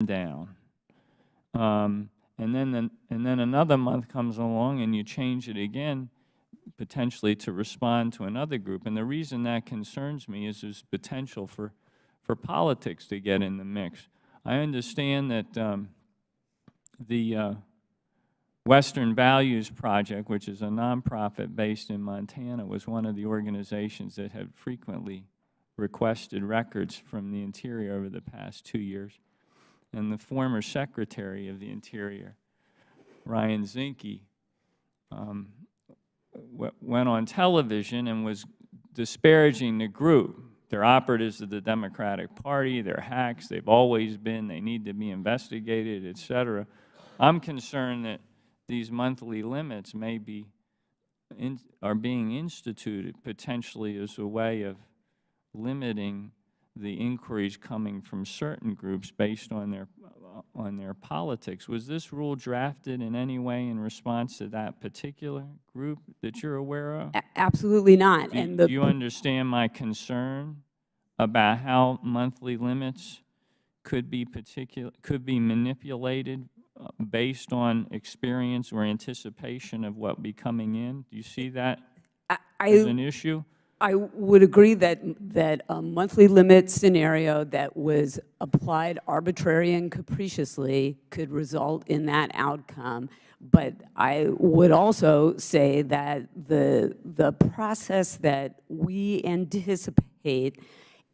down. And then another month comes along and you change it again, potentially to respond to another group. And the reason that concerns me is there's potential for politics to get in the mix. I understand that the Western Values Project, which is a nonprofit based in Montana, was one of the organizations that had frequently requested records from the Interior over the past 2 years. And the former Secretary of the Interior, Ryan Zinke, went on television and was disparaging the group. They're operatives of the Democratic Party, they're hacks, they've always been, they need to be investigated, et cetera. I'm concerned that these monthly limits may be are being instituted potentially as a way of limiting the inquiries coming from certain groups based on their politics. Was this rule drafted in any way in response to that particular group that you're aware of? Absolutely not. Do you understand my concern about how monthly limits could be manipulated based on experience or anticipation of what be coming in? Do you see that as an issue? I would agree that a monthly limit scenario that was applied arbitrarily and capriciously could result in that outcome. But I would also say that the process that we anticipate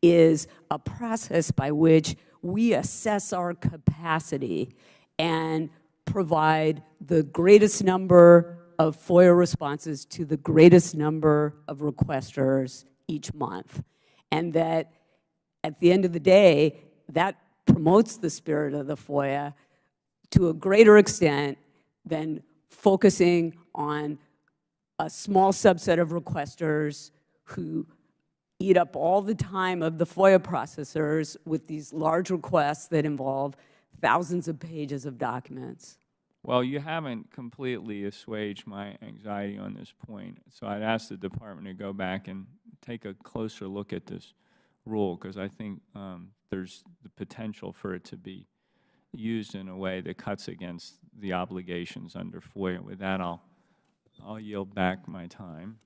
is a process by which we assess our capacity and provide the greatest number of FOIA responses to the greatest number of requesters each month. And that at the end of the day, that promotes the spirit of the FOIA to a greater extent than focusing on a small subset of requesters who eat up all the time of the FOIA processors with these large requests that involve thousands of pages of documents. Well, you haven't completely assuaged my anxiety on this point, so I'd ask the Department to go back and take a closer look at this rule, because I think there's the potential for it to be used in a way that cuts against the obligations under FOIA. With that, I'll yield back my time.